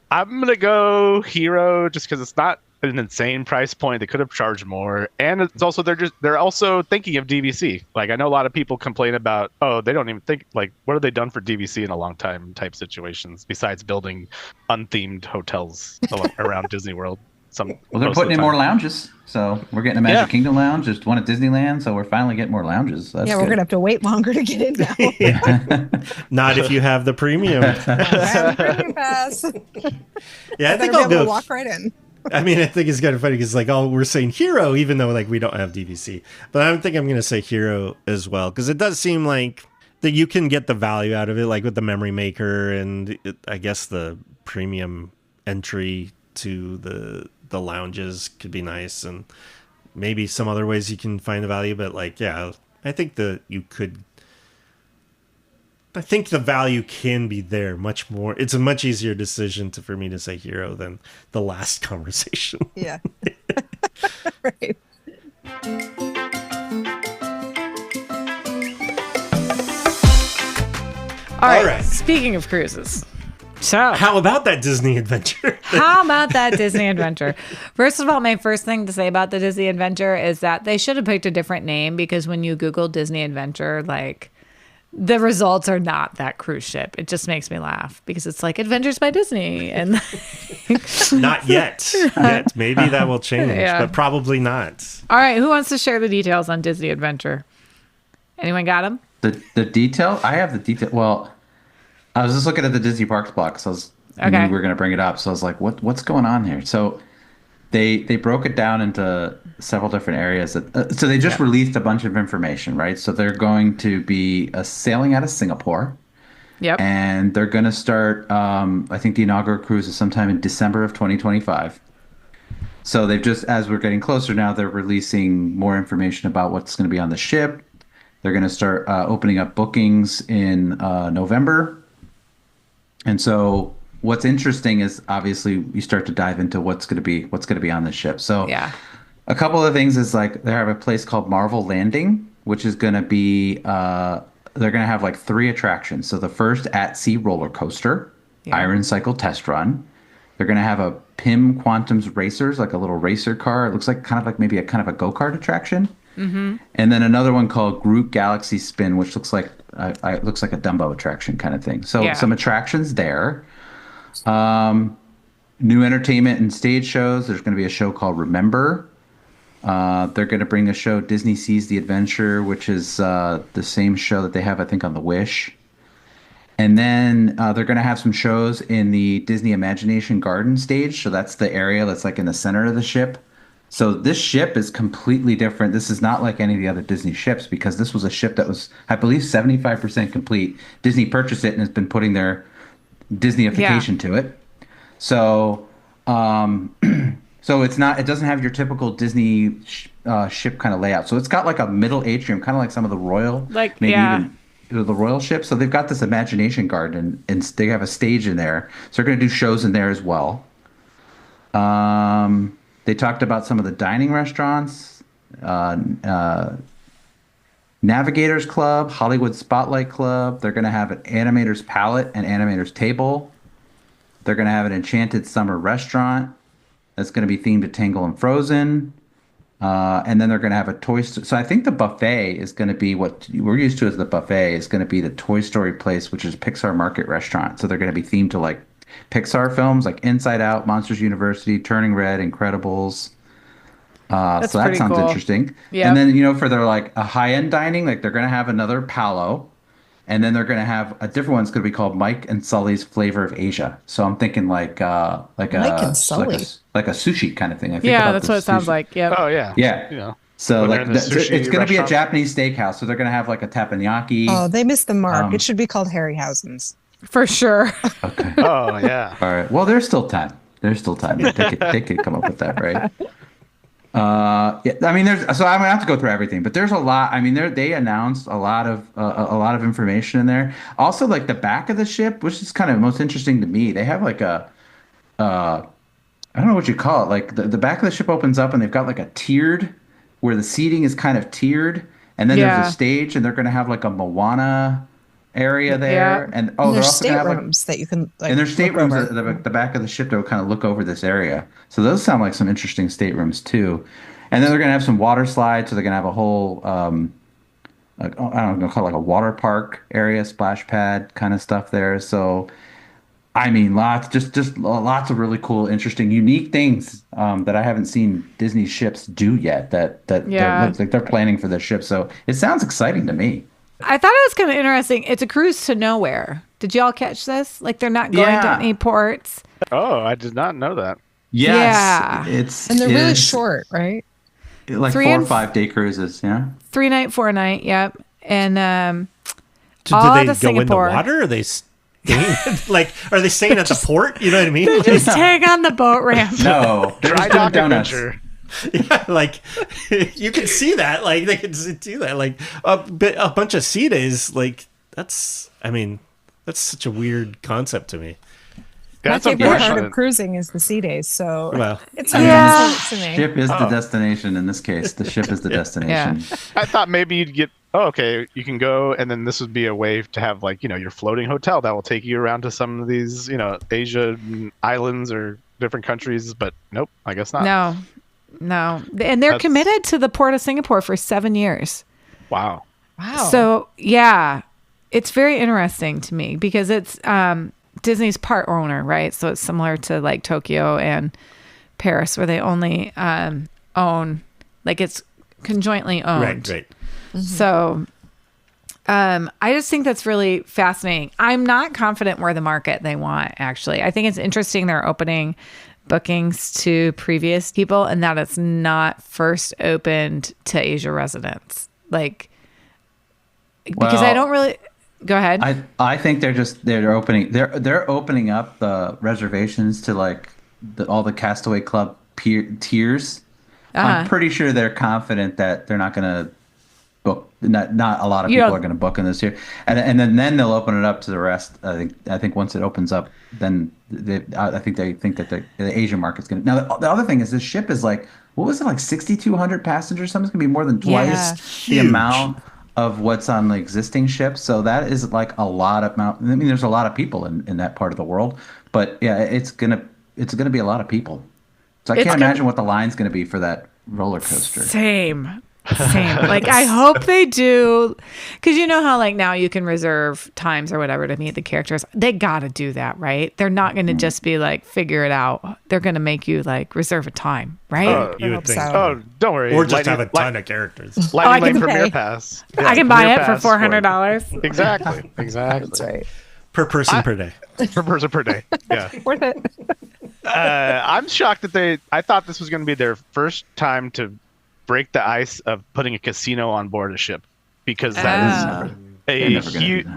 I'm gonna go hero just because it's not an insane price point. They could have charged more, and it's also they're also thinking of DVC. Like I know a lot of people complain about, they don't even think like what have they done for DVC in a long time type situations besides building unthemed hotels around Disney World. Well, they're putting in more lounges. So we're getting a Magic Kingdom lounge. There's one at Disneyland. So we're finally getting more lounges. So that's we're good. going to have to wait longer to get in now. Not if you have the premium. I have a premium pass. Yeah, I think I'll go. Walk right in. I mean, I think it's kind of funny because like, we're saying Hero, even though like we don't have DVC. But I think I'm going to say Hero as well because it does seem like that you can get the value out of it, like with the memory maker and I guess the premium entry to the lounges could be nice, and maybe some other ways you can find the value. But like, yeah, I think the value can be there much more. It's a much easier decision for me to say Hero than the last conversation. Yeah. Right. All right. Speaking of cruises. So, how about that Disney adventure? How about that Disney adventure? First of all, my first thing to say about the Disney adventure is that they should have picked a different name, because when you Google Disney adventure, like, the results are not that cruise ship. It just makes me laugh because it's like Adventures by Disney. And not yet. Maybe that will change, but probably not. All right. Who wants to share the details on Disney adventure? Anyone got them? The detail? I have the detail. Well, I was just looking at the Disney Parks block, so I knew we were going to bring it up. So I was like, what's going on here? So they broke it down into several different areas. So they just released a bunch of information, right? So they're going to be sailing out of Singapore. Yep. And they're going to start, I think the inaugural cruise is sometime in December of 2025. So they've just, as we're getting closer now, they're releasing more information about what's going to be on the ship. They're going to start opening up bookings in November. And so what's interesting is obviously you start to dive into what's going to be on the ship. So a couple of things is like they have a place called Marvel Landing, which is going to be they're going to have like 3 attractions. So the first at-sea roller coaster, Iron Cycle test run. They're going to have a PIM Quantum's Racers, like a little racer car. It looks like kind of like maybe a kind of a go-kart attraction. Mm-hmm. And then another one called Groot Galaxy Spin, which looks like a Dumbo attraction kind of thing. So some attractions there. New entertainment and stage shows. There's going to be a show called Remember. They're going to bring a show, Disney Sees the Adventure, which is the same show that they have, I think, on the Wish. And then they're going to have some shows in the Disney Imagination Garden stage. So that's the area that's like in the center of the ship. So this ship is completely different. This is not like any of the other Disney ships, because this was a ship that was, I believe, 75% complete. Disney purchased it and has been putting their Disneyification to it. So, so it's not. It doesn't have your typical Disney ship kind of layout. So it's got like a middle atrium, kind of like some of the Royal, even the Royal ships. So they've got this Imagination Garden, and they have a stage in there. So they're going to do shows in there as well. They talked about some of the dining restaurants, Navigators Club, Hollywood Spotlight Club. They're going to have an Animator's Palette and Animator's Table. They're going to have an Enchanted Summer Restaurant that's going to be themed to Tangle and Frozen. And then they're going to have a Toy Story. So I think the buffet is going to be what we're used to as the buffet is going to be the Toy Story place, which is Pixar Market Restaurant. So they're going to be themed to like Pixar films like Inside Out, Monsters University, Turning Red, Incredibles. So that sounds cool. Interesting. Yep. And then, for their like a high-end dining, like they're going to have another Palo, and then they're going to have a different one's going to be called Mike and Sully's Flavor of Asia. So I'm thinking like Mike and Sully. Like a sushi kind of thing. I think that's what it sounds like. Yep. Oh yeah. Yeah. So like it's going to be a Japanese steakhouse. So they're going to have like a teppanyaki. Oh, they missed the mark. It should be called Harryhausen's. For sure. Okay. Oh yeah. All right. Well, there's still time. They could come up with that, right? I mean, so I'm gonna have to go through everything, but there's a lot. I mean, they announced a lot of information in there. Also, like the back of the ship, which is kind of most interesting to me. They have like I don't know what you call it. Like the back of the ship opens up, and they've got like a tiered, where the seating is kind of tiered, and then there's a stage, and they're gonna have like a Moana area there, and they're also staterooms that you can like, and there's staterooms at the back of the ship that will kind of look over this area. So those sound like some interesting staterooms too. And then they're going to have some water slides, so they're going to have a whole I don't know, call it like a water park area, splash pad kind of stuff there. So I mean, just lots of really cool, interesting, unique things that I haven't seen Disney ships do yet. That looks like they're planning for the ship. So it sounds exciting to me. I thought it was kind of interesting. It's a cruise to nowhere. Did y'all catch this? Like they're not going to any ports. Oh, I did not know that. Yes, and they're really short, right? Like 4 or 5 day cruises. Yeah, 3 night, 4 night. Yep, and do they go in the water? Or are they like, are they staying at the port? You know what I mean? They just hang on the boat ramp. No, they're just doing donuts. Yeah, like you can see that. Like they can do that. Like a bunch of sea days. Like that's such a weird concept to me. My favorite part of cruising is the sea days. So it's to me. Ship is the destination in this case. The ship is the destination. Yeah. I thought maybe you'd get. Oh, okay, you can go, and then this would be a way to have like your floating hotel that will take you around to some of these Asia islands or different countries. But nope, I guess not. No, and they're committed to the port of Singapore for 7 years. Wow. So yeah, it's very interesting to me because it's Disney's part owner, right? So it's similar to like Tokyo and Paris, where they only own, like it's conjointly owned. Right. Mm-hmm. So I just think that's really fascinating. I'm not confident we're the market they want, actually. I think it's interesting they're opening bookings to previous people and that it's not first opened to Asia residents. Like, because I don't really... Go ahead. I think they're opening up the reservations to like all the Castaway Club tiers. I'm pretty sure they're confident that they're not going to book. Not a lot of people are going to book in this tier, and then they'll open it up to the rest. I think once it opens up, then I think they think that the Asian market's going to. Now the other thing is this ship is like, what was it, like 6,200 passengers? Something's going to be more than twice the amount of what's on the existing ships. So that is like a lot of amount. I mean, there's a lot of people in that part of the world, but yeah, it's gonna be a lot of people. So I can't imagine what the line's gonna be for that roller coaster. Same. Like I hope they do, because you know how like now you can reserve times or whatever to meet the characters. They got to do that, right? They're not going to just be like figure it out. They're going to make you like reserve a time, right? You would think. Oh, don't worry. Or just have a ton of characters. Lightning Premier Pass. Yeah, I can buy it for $400. Exactly. That's right. Per person per day. Per person per day. Yeah. Worth it. I'm shocked that I thought this was going to be their first time to break the ice of putting a casino on board a ship, because that is a huge,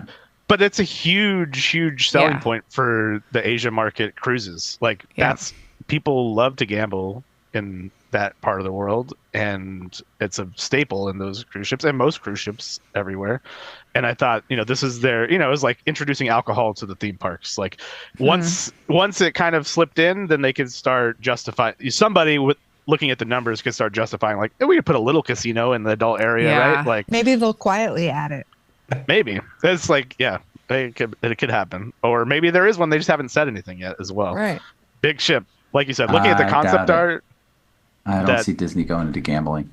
but it's a huge selling point for the Asia market cruises. Like that's, people love to gamble in that part of the world, and it's a staple in those cruise ships and most cruise ships everywhere. And I thought, this is their, it was like introducing alcohol to the theme parks. Like once it kind of slipped in, then they could start justifying, somebody with looking at the numbers could start justifying like, we could put a little casino in the adult area, right? Like maybe they'll quietly add it. Maybe it's like, it could happen. Or maybe there is one, they just haven't said anything yet as well. Right. Big ship. Like you said, looking at the concept art. I don't see Disney going into gambling.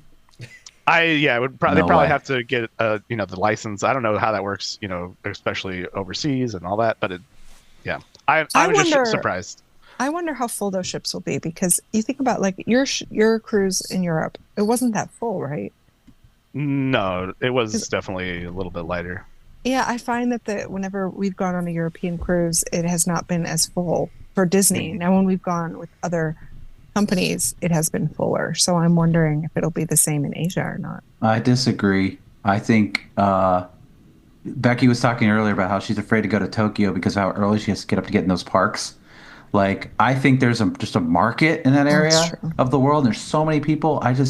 They probably have to get the license. I don't know how that works, especially overseas and all that, but I was just surprised. I wonder how full those ships will be, because you think about like your cruise in Europe, it wasn't that full, right? No, it was definitely a little bit lighter. Yeah, I find that whenever we've gone on a European cruise, it has not been as full for Disney. Now, when we've gone with other companies, it has been fuller. So I'm wondering if it'll be the same in Asia or not. I disagree. I think Becky was talking earlier about how she's afraid to go to Tokyo because of how early she has to get up to get in those parks. Like, I think there's just a market in that area of the world. There's so many people. And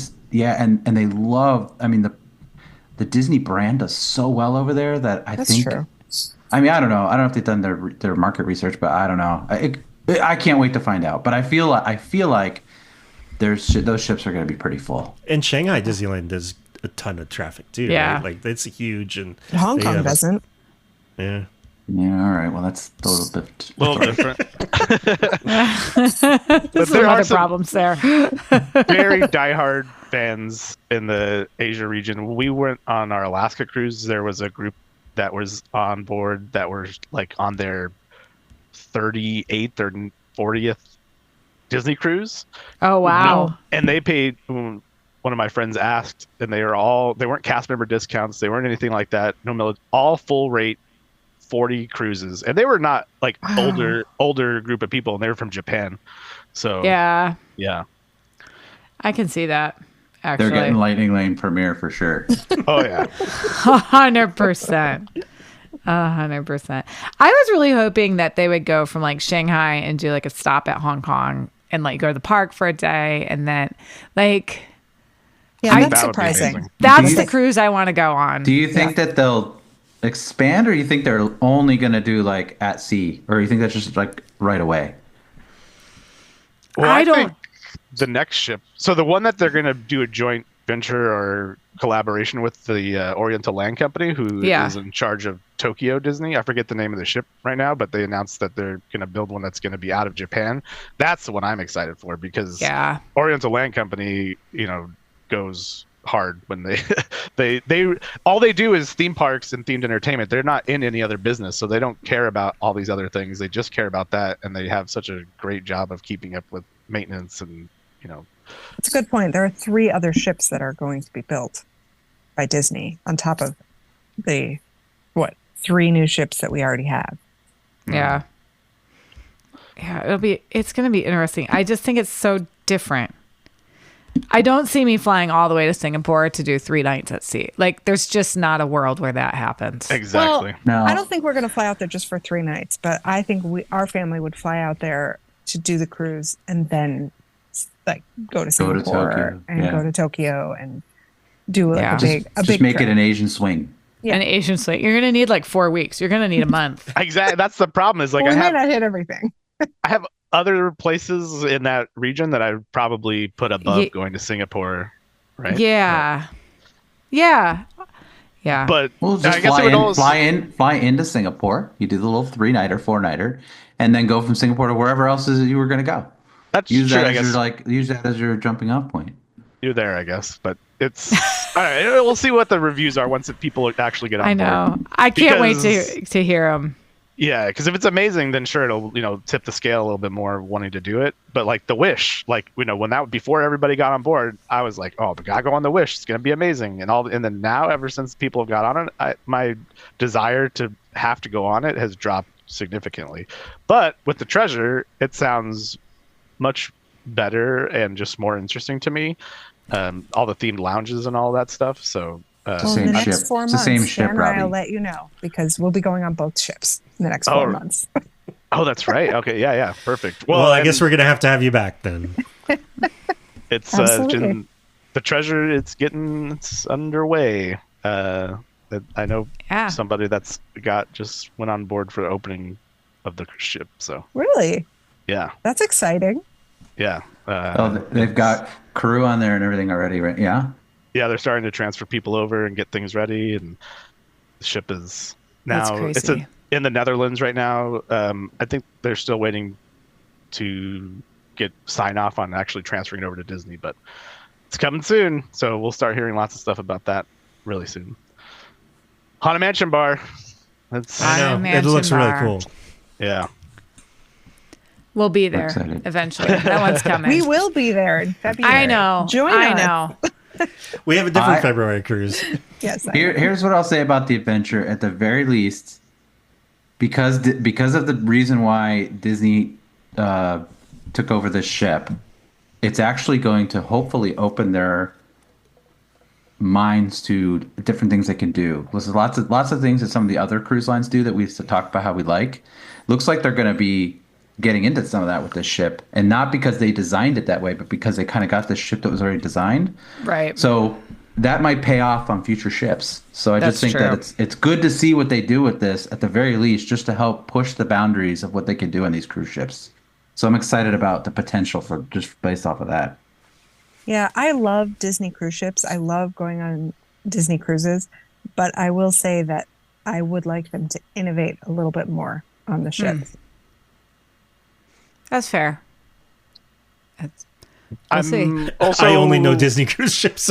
they love, I mean, the Disney brand does so well over there that That's true. I mean, I don't know. I don't know if they've done their market research, but I don't know. I can't wait to find out. But I feel like those ships are going to be pretty full. And Shanghai Disneyland does a ton of traffic too. Yeah, right? Like it's huge, and Hong Kong doesn't. Yeah. Yeah, all right. Well, that's a little different. There's some other problems there. Very diehard fans in the Asia region. We went on our Alaska cruise. There was a group that was on board that were like on their 38th or 40th Disney cruise. Oh wow! And they paid. One of my friends asked, and they weren't cast member discounts. They weren't anything like that. No, all full rate 40 cruises, and they were not like older group of people, and they were from Japan. So yeah, I can see that. Actually, they're getting Lightning Lane premiere for sure. Oh yeah, 100%. 100%. I was really hoping that they would go from like Shanghai and do like a stop at Hong Kong and like go to the park for a day, and then like that's surprising. That's the cruise I want to go on. Do you think that they'll expand, or you think they're only going to do like at sea, or you think that's just like right away? Well, I think the next ship. So the one that they're going to do a joint venture or collaboration with the Oriental Land Company, who is in charge of Tokyo Disney. I forget the name of the ship right now, but they announced that they're going to build one that's going to be out of Japan. That's the one I'm excited for, because Oriental Land Company, goes hard when they all they do is theme parks and themed entertainment. They're not in any other business, so they don't care about all these other things. They just care about that, and they have such a great job of keeping up with maintenance and It's a good point. There are 3 other ships that are going to be built by Disney on top of the 3 new ships that we already have. Yeah. It's going to be interesting. I just think it's so different. I don't see me flying all the way to Singapore to do 3 nights at sea. Like, there's just not a world where that happens. Exactly. Well, I don't think we're going to fly out there just for 3 nights, but I think our family would fly out there to do the cruise and then like go to Singapore go to Tokyo and do a big just make trip. it an Asian swing. Yeah. An Asian swing. You're going to need like 4 weeks. You're going to need a month. Exactly. That's the problem. Is like we might not hit everything. I have other places in that region that I'd probably put above going to Singapore, right? Yeah. But just I guess fly into Singapore. You do the little 3-nighter, 4-nighter, and then go from Singapore to wherever else you were going to go. That's use true. That as use that as your jumping off point. You're there, I guess, but it's all right. We'll see what the reviews are once people actually get on board. I know. I can't wait to hear them. Yeah, because if it's amazing, then sure, it'll tip the scale a little bit more wanting to do it. But like the Wish, like when before everybody got on board, I was like, oh, we gotta go on the Wish. It's gonna be amazing, and then now, ever since people have got on it, my desire to have to go on it has dropped significantly. But with the Treasure, it sounds much better and just more interesting to me. All the themed lounges and all that stuff. So in the next 4 months, Dan and I will let you know, because we'll be going on both ships in the next 4 months. Oh, that's right. Okay, yeah, perfect. Well, I guess we're gonna have to have you back then. It's the Treasure. It's underway. I know somebody that's just went on board for the opening of the ship. So really, yeah, that's exciting. Yeah. They've got crew on there and everything already, right? Yeah. Yeah, they're starting to transfer people over and get things ready, and the ship is now in the Netherlands right now. I think they're still waiting to get sign off on actually transferring it over to Disney, but it's coming soon. So we'll start hearing lots of stuff about that really soon. Haunted Mansion Bar. I know. It looks really cool. Yeah. We'll be there eventually. That one's coming. We will be there in February. I know. Join us. We have a different February cruise. Yes. Here's what I'll say about the adventure. At the very least, because of the reason why Disney took over this ship, it's actually going to hopefully open their minds to different things they can do. There's lots of things that some of the other cruise lines do that we used to talk about how we like. Looks like they're going to be getting into some of that with this ship, and not because they designed it that way, but because they kind of got this ship that was already designed. Right. So that might pay off on future ships. So I just think that it's good to see what they do with this at the very least, just to help push the boundaries of what they can do on these cruise ships. So I'm excited about the potential for just based off of that. Yeah, I love Disney cruise ships. I love going on Disney cruises, but I will say that I would like them to innovate a little bit more on the ships. That's fair. We'll see. Also, I only know Disney cruise ships.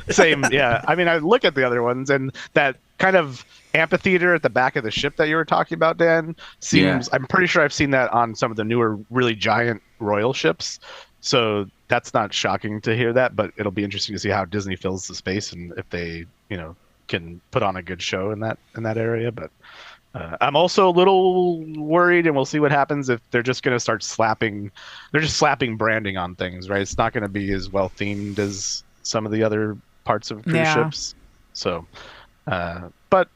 Same, yeah. I mean, I look at the other ones, and that kind of amphitheater at the back of the ship that you were talking about, Dan, seems. I'm pretty sure I've seen that on some of the newer, really giant royal ships. So that's not shocking to hear that, but it'll be interesting to see how Disney fills the space and if they, can put on a good show in that area. But I'm also a little worried, and we'll see what happens if they're just going to start slapping. They're just slapping branding on things, right? It's not going to be as well themed as some of the other parts of cruise ships. So, but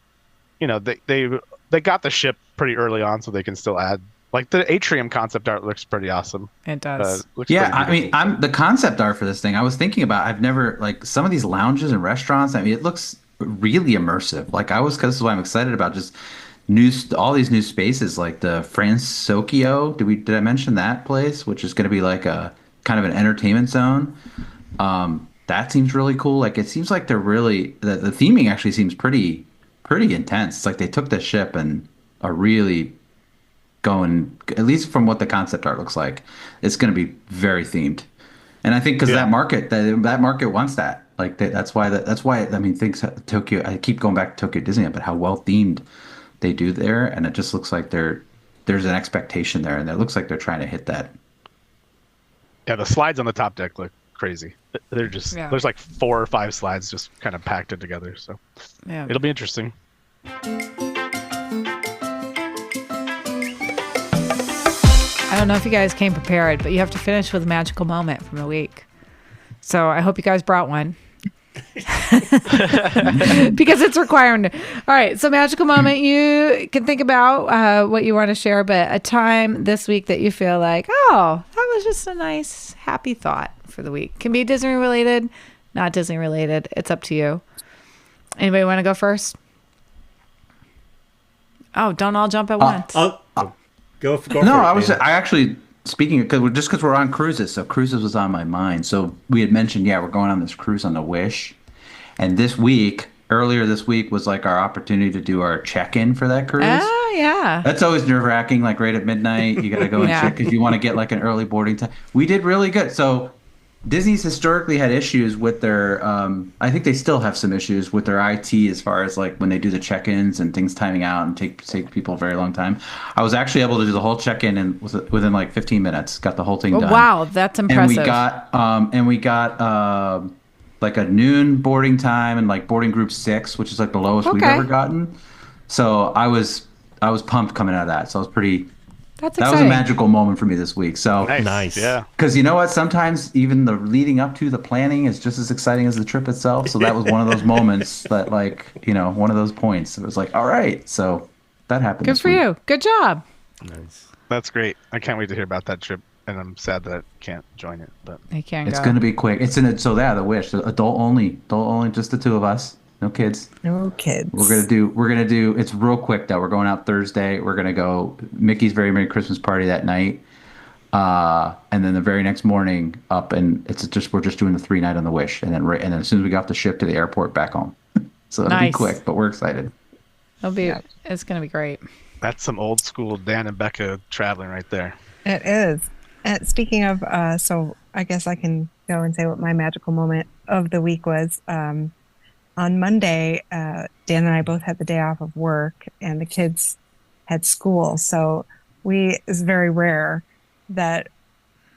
they got the ship pretty early on, so they can still add. Like the atrium concept art looks pretty awesome. It does. The concept art for this thing, I was thinking about. I've never some of these lounges and restaurants. I mean, it looks really immersive. Because this is why I'm excited about just all these new spaces, like the Fransokyo. Did I mention that place, which is going to be like a kind of an entertainment zone? That seems really cool. Like it seems like they're really the theming actually seems pretty intense. It's like they took the ship and are really going, at least from what the concept art looks like, it's going to be very themed. And I think because that market wants that. Like that's why I mean, Tokyo. I keep going back to Tokyo Disneyland, but how well themed they do there, and it just looks like there's an expectation there, and it looks like they're trying to hit that. Yeah, the slides on the top deck look crazy. They're just there's like 4 or 5 slides just kind of packed together. So it'll be interesting. I don't know if you guys came prepared, but you have to finish with a magical moment from the week. So I hope you guys brought one. Because it's required. All right. So magical moment, you can think about what you want to share, but a time this week that you feel like, oh, that was just a nice, happy thought for the week. Can be Disney related, not Disney related. It's up to you. Anybody want to go first? Oh, don't all jump at once. Go for it. I actually, speaking because we're on cruises, so cruises was on my mind. So we had mentioned, we're going on this cruise on the Wish, and earlier this week was like our opportunity to do our check-in for that cruise. Oh yeah, that's always nerve-wracking. Like right at midnight, you got to go and check because you want to get like an early boarding time. We did really good. So Disney's historically had issues with their, I think they still have some issues with their IT as far as like when they do the check-ins and things timing out and take people a very long time. I was actually able to do the whole check-in and within like 15 minutes, got the whole thing done. Wow, that's impressive. And we got like a noon boarding time and like boarding group 6, which is like the lowest we've ever gotten. So I was pumped coming out of that. So I was pretty. That's exciting. That was a magical moment for me this week. So nice. Yeah. Because you know what? Sometimes even the leading up to the planning is just as exciting as the trip itself. So that was one of those moments that one of those points. It was like, all right. So that happened. Good for you. Good job. Nice. That's great. I can't wait to hear about that trip. And I'm sad that I can't join it, but it's going to be quick. The Wish, adult only, just the 2 of us. No kids. No kids. We're gonna do. It's real quick though. We're going out Thursday. We're gonna go Mickey's Very Merry Christmas Party that night, and then the very next morning up, and we're just doing the 3-night on the Wish, and then as soon as we get off the ship to the airport back home. So it'll be quick, but we're excited. It's gonna be great. That's some old school Dan and Becca traveling right there. It is. And speaking of, so I guess I can go and say what my magical moment of the week was. On Monday, Dan and I both had the day off of work, and the kids had school. So it's very rare that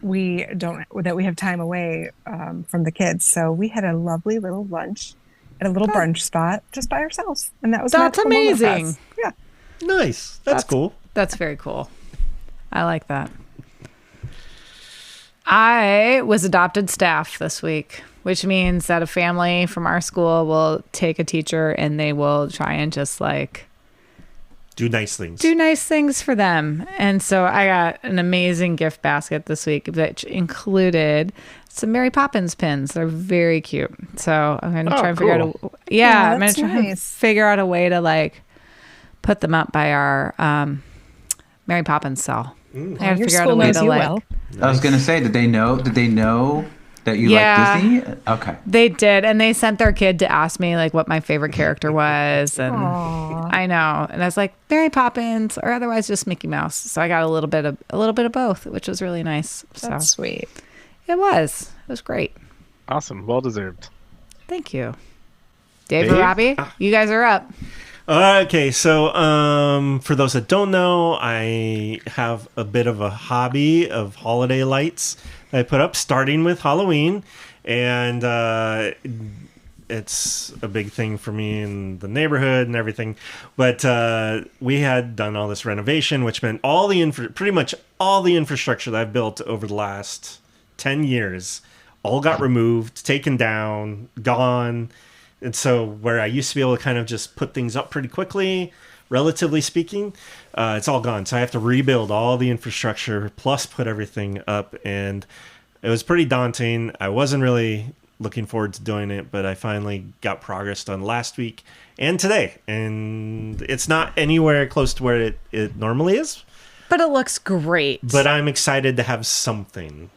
we have time away from the kids. So we had a lovely little lunch at a little brunch spot just by ourselves, and that's amazing. Yeah, nice. That's cool. That's very cool. I like that. I was adopted staff this week, which means that a family from our school will take a teacher and they will try and just like do nice things for them. And so I got an amazing gift basket this week that included some Mary Poppins pins. They're very cute. So I'm going to try and figure out I'm going to try and figure out a way to like put them up by our Mary Poppins cell. I got to figure out a way to like. Well. Nice. I was gonna say, did they know that you like Disney? Okay. They did, and they sent their kid to ask me like what my favorite character was, and I know, and I was like Mary Poppins or otherwise just Mickey Mouse. So I got a little bit of both, which was really nice. That's sweet. It was great. Awesome, well deserved. Thank you, Dave or Robbie. You guys are up. Okay, so for those that don't know, I have a bit of a hobby of holiday lights that I put up, starting with Halloween, and it's a big thing for me in the neighborhood and everything. But we had done all this renovation, which meant pretty much all the infrastructure that I've built over the last 10 years all got removed, taken down, gone. And so where I used to be able to kind of just put things up pretty quickly, relatively speaking, it's all gone. So I have to rebuild all the infrastructure plus put everything up. And it was pretty daunting. I wasn't really looking forward to doing it, but I finally got progress done last week and today. And it's not anywhere close to where it normally is. But it looks great. But I'm excited to have something.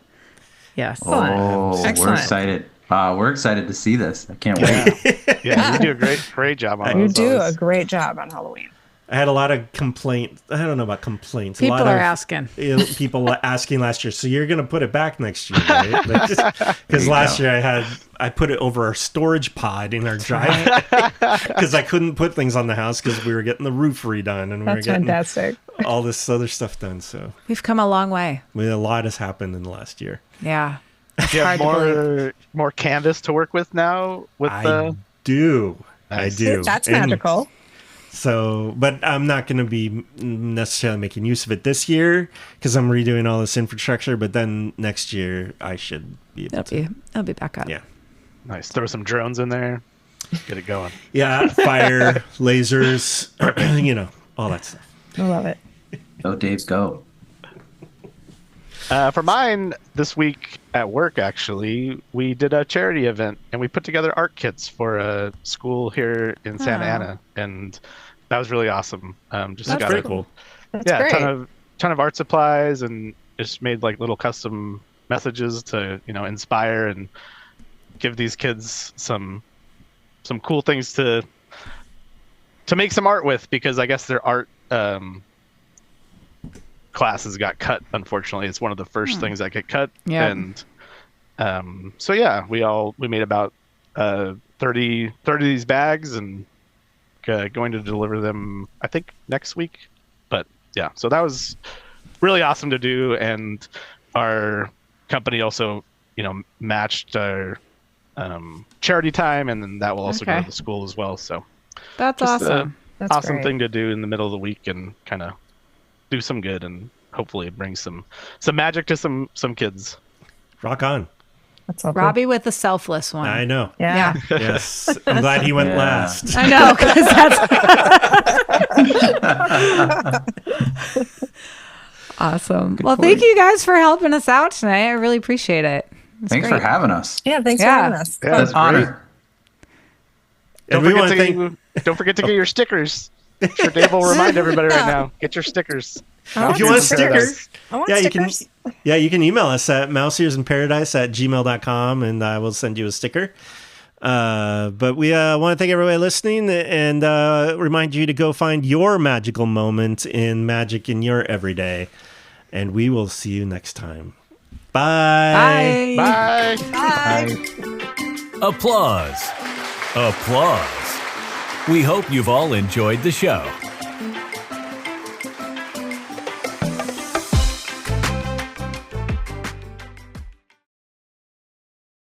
Yes. Oh, Excellent. we're excited. We're excited to see this. I can't wait. Yeah, you do a great job on You those. do always. a great job on Halloween. I had a lot of complaints. I don't know about complaints. People a lot are of asking. People asking last year. So you're going to put it back next year, right? Because last year I put it over our storage pod in our drive because I couldn't put things on the house because we were getting the roof redone and we were That's getting fantastic. all this other stuff done. So We've come a long way. a lot has happened in the last year. Yeah. Do you have hard to more canvas to work with now? I do. That's And magical. So, but I'm not going to be necessarily making use of it this year because I'm redoing all this infrastructure. But then next year, I should be able to. It'll be back up. Yeah. Nice. Throw some drones in there. Get it going. Yeah. Fire, lasers, all that stuff. I love it. Go, Dave, go. For mine, this week at work, actually, we did a charity event and we put together art kits for a school here in Santa Ana, and that was really awesome. That's got pretty cool. That's a great. ton of art supplies, and just made like little custom messages to inspire and give these kids some cool things to make some art with, because I guess their art classes got cut. Unfortunately, it's one of the first things that get cut. Yeah. And so yeah, we made about 30 of these bags, and going to deliver them I think next week. But yeah, so that was really awesome to do, and our company also matched our charity time, and then that will also go to the school as well. So That's just awesome. That's awesome great. thing to do in the middle of the week, and kind of do some good, and hopefully bring some magic to some kids. Rock on. That's lovely. Robbie with the selfless one. I know. Yeah. Yes. I'm glad he went last. I know, because that's awesome. Well, thank you guys for helping us out tonight. I really appreciate it. It's Thanks great. for having us. Yeah, thanks Yeah. for having us. Yeah, It's an honor. And we want to thank. Don't forget to get your stickers. I'm sure Dave will remind everybody right now. Get your stickers. If you want stickers, I want yeah, stickers. you can email us at mouseearsinparadise@gmail.com and I will send you a sticker. But we want to thank everybody listening and remind you to go find your magical moment in magic in your everyday. And we will see you next time. Bye. Bye. Bye. Applause. Applause. We hope you've all enjoyed the show.